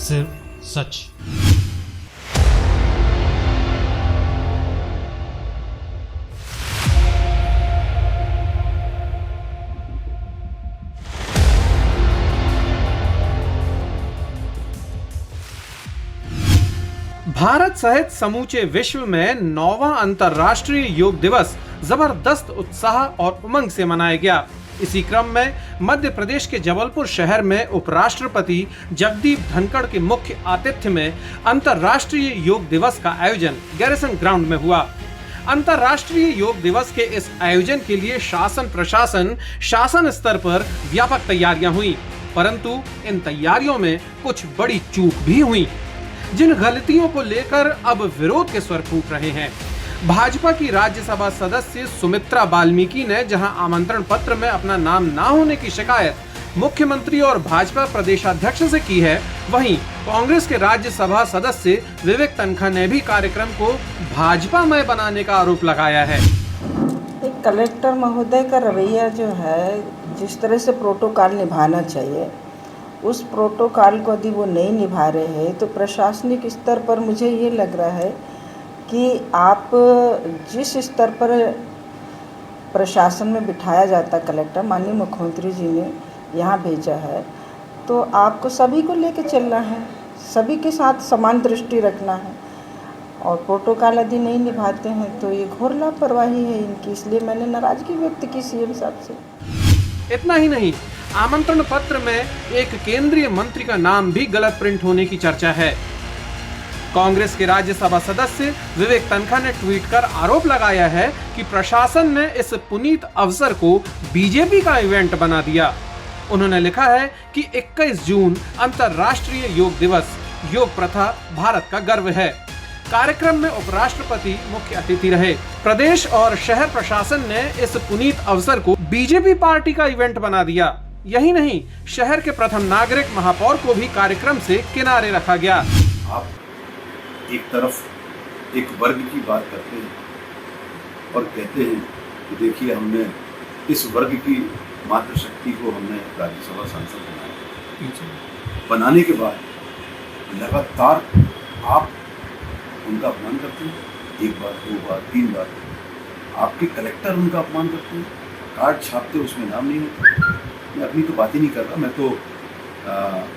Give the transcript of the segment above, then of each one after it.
सिर्फ सच। भारत सहित समूचे विश्व में 9वां अंतर्राष्ट्रीय योग दिवस जबरदस्त उत्साह और उमंग से मनाया गया। इसी क्रम में मध्य प्रदेश के जबलपुर शहर में उपराष्ट्रपति जगदीप धनखड़ के मुख्य आतिथ्य में अंतर्राष्ट्रीय योग दिवस का आयोजन गैरिसन ग्राउंड में हुआ। अंतर्राष्ट्रीय योग दिवस के इस आयोजन के लिए शासन प्रशासन शासन स्तर पर व्यापक तैयारियां हुई, परंतु इन तैयारियों में कुछ बड़ी चूक भी हुई, जिन गलतियों को लेकर अब विरोध के स्वर फूट रहे हैं। भाजपा की राज्यसभा सदस्य सुमित्रा वाल्मीकि ने जहां आमंत्रण पत्र में अपना नाम ना होने की शिकायत मुख्यमंत्री और भाजपा प्रदेशाध्यक्ष से की है, वहीं कांग्रेस के राज्यसभा सदस्य विवेक तनखा ने भी कार्यक्रम को भाजपामय बनाने का आरोप लगाया है। एक कलेक्टर महोदय का रवैया जो है, जिस तरह से प्रोटोकॉल निभाना चाहिए, उस प्रोटोकॉल को यदि वो नहीं निभा रहे हैं तो प्रशासनिक स्तर पर मुझे ये लग रहा है कि आप जिस स्तर पर प्रशासन में बिठाया जाता कलेक्टर, माननीय मुख्यमंत्री जी ने यहाँ भेजा है, तो आपको सभी को लेके चलना है, सभी के साथ समान दृष्टि रखना है, और प्रोटोकॉल यदि नहीं निभाते हैं तो ये घोर लापरवाही है इनकी। इसलिए मैंने नाराजगी व्यक्त की सीएम साहब से। इतना ही नहीं, आमंत्रण पत्र में एक केंद्रीय मंत्री का नाम भी गलत प्रिंट होने की चर्चा है। कांग्रेस के राज्यसभा सदस्य विवेक तनखा ने ट्वीट कर आरोप लगाया है कि प्रशासन ने इस पुनीत अवसर को बीजेपी का इवेंट बना दिया। उन्होंने लिखा है कि 21 जून अंतर्राष्ट्रीय योग दिवस, योग प्रथा भारत का गर्व है। कार्यक्रम में उपराष्ट्रपति मुख्य अतिथि रहे। प्रदेश और शहर प्रशासन ने इस पुनीत अवसर को बीजेपी पार्टी का इवेंट बना दिया। यही नहीं, शहर के प्रथम नागरिक महापौर को भी कार्यक्रम से किनारे रखा गया। आप एक तरफ एक वर्ग की बात करते हैं और कहते हैं कि देखिए हमने इस वर्ग की मातृशक्ति को हमने राज्यसभा सांसद बनाया। बनाने के बाद लगातार आप उनका अपमान करते हैं, एक बार, दो बार, तीन बार। आपके कलेक्टर उनका अपमान करते हैं, कार्ड छापते उसमें नाम नहीं होता। मैं अपनी तो बात ही नहीं कर रहा, मैं तो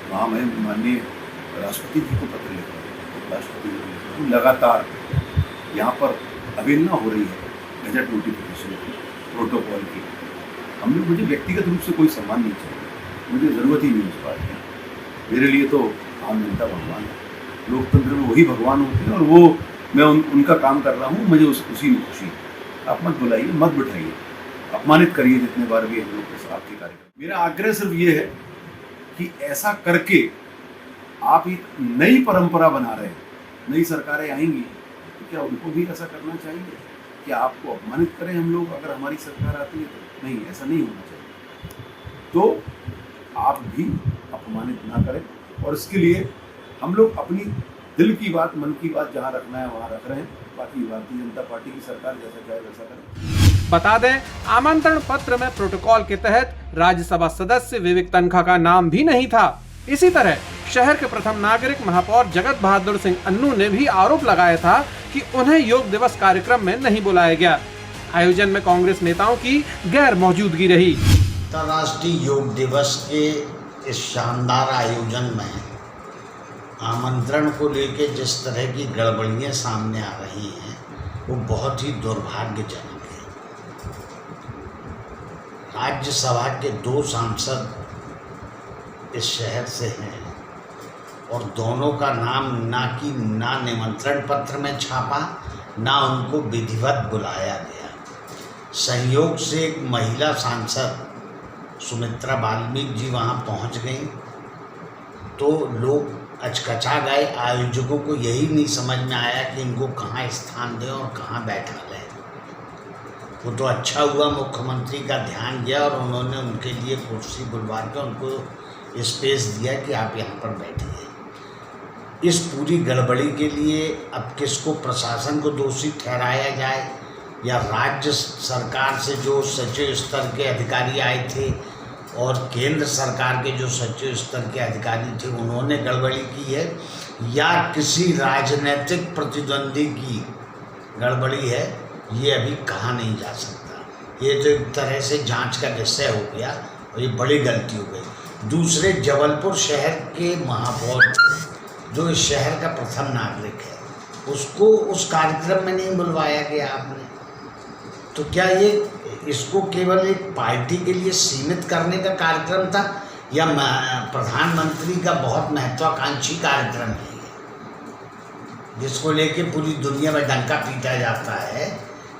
वहाँ मैं माननीय राष्ट्रपति जी को पत्र लिख रहा हूँ, राष्ट्रपति जी को लगातार यहाँ पर अवहेलना हो रही है गजट नोटिफिकेशन की, प्रोटोकॉल की। मुझे व्यक्तिगत रूप से कोई सम्मान नहीं चाहिए, मुझे ज़रूरत ही नहीं उस बात की। मेरे लिए तो आम जनता भगवान है, लोकतंत्र में वही भगवान होते हैं, और वो मैं उनका काम कर रहा हूँ, मुझे उसी में खुशी है। आप मत बुलाइए, मत बिठाइए, अपमानित करिए जितने बार भी हम लोग आपके कार्यक्रम। मेरा आग्रह सिर्फ ये है कि ऐसा करके आप एक नई परंपरा बना रहे हैं। नई सरकारें आएंगी तो क्या उनको भी ऐसा करना चाहिए कि आपको अपमानित करें हम लोग अगर हमारी सरकार आती है तो? नहीं, ऐसा नहीं होना चाहिए। तो आप भी अपमानित ना करें, और इसके लिए हम लोग अपनी दिल की बात, मन की बात जहाँ रखना है वहाँ रख रहे हैं। बाकी भारतीय जनता पार्टी की सरकार जैसा चाहे वैसा करें। बता दें, आमंत्रण पत्र में प्रोटोकॉल के तहत राज्यसभा सदस्य विवेक तनखा का नाम भी नहीं था। इसी तरह शहर के प्रथम नागरिक महापौर जगत बहादुर सिंह अन्नू ने भी आरोप लगाया था कि उन्हें योग दिवस कार्यक्रम में नहीं बुलाया गया। आयोजन में कांग्रेस नेताओं की गैर मौजूदगी रही। अंतर्राष्ट्रीय योग दिवस के इस शानदार आयोजन में आमंत्रण को लेकर जिस तरह की गड़बड़ियां सामने आ रही हैं, वो बहुत ही दुर्भाग्यजनक है। राज्यसभा के 2 सांसद इस शहर से हैं, और दोनों का नाम ना निमंत्रण पत्र में छापा, ना उनको विधिवत बुलाया गया। संयोग से एक महिला सांसद सुमित्रा वाल्मीकि जी वहाँ पहुँच गई, तो लोग अचकचा गए। आयोजकों को यही नहीं समझ में आया कि इनको कहाँ स्थान दें और कहाँ बैठा लें। वो तो अच्छा हुआ मुख्यमंत्री का ध्यान गया और उन्होंने उनके लिए कुर्सी बुलवा के उनको स्पेस दिया कि आप यहाँ पर बैठिए। इस पूरी गड़बड़ी के लिए अब किसको, प्रशासन को दोषी ठहराया जाए या राज्य सरकार से जो सचिव स्तर के अधिकारी आए थे और केंद्र सरकार के जो सचिव स्तर के अधिकारी थे उन्होंने गड़बड़ी की है या किसी राजनीतिक प्रतिद्वंदी की गड़बड़ी है, ये अभी कहा नहीं जा सकता। ये तो एक तरह से जांच का विषय हो गया और ये बड़ी गलती हो गई। दूसरे, जबलपुर शहर के महापौर जो इस शहर का प्रथम नागरिक है, उसको उस कार्यक्रम में नहीं बुलवाया गया आपने। तो क्या ये इसको केवल एक पार्टी के लिए सीमित करने का कार्यक्रम था या प्रधानमंत्री का बहुत महत्वाकांक्षी कार्यक्रम है जिसको लेके पूरी दुनिया में डंका पीटा जाता है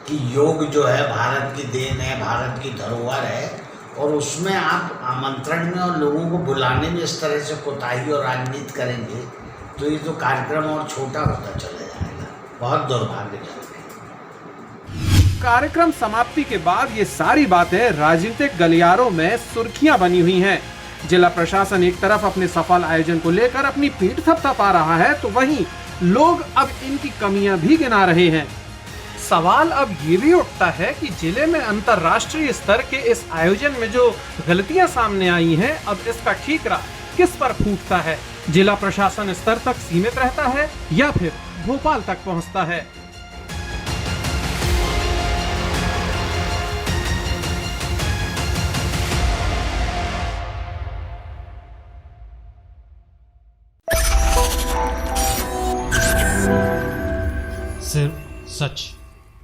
कि योग जो है भारत की देन है, भारत की धरोहर है, और उसमें आप आमंत्रण में और लोगों को बुलाने में इस तरह से कोताही और राजनीति करेंगे तो ये तो कार्यक्रम और छोटा होता चला जाएगा। बहुत दुर्भाग्यजनक है। कार्यक्रम समाप्ति के बाद ये सारी बातें राजनीतिक गलियारों में सुर्खियां बनी हुई हैं। जिला प्रशासन एक तरफ अपने सफल आयोजन को लेकर अपनी पीठ थपथपा रहा है, तो वहीं लोग अब इनकी कमियां भी गिना रहे हैं। सवाल अब ये भी उठता है कि जिले में अंतर्राष्ट्रीय स्तर के इस आयोजन में जो गलतियां सामने आई हैं, अब इसका ठीकरा किस पर फूटता है? जिला प्रशासन स्तर तक सीमित रहता है या फिर भोपाल तक पहुंचता है? सिर्फ सच।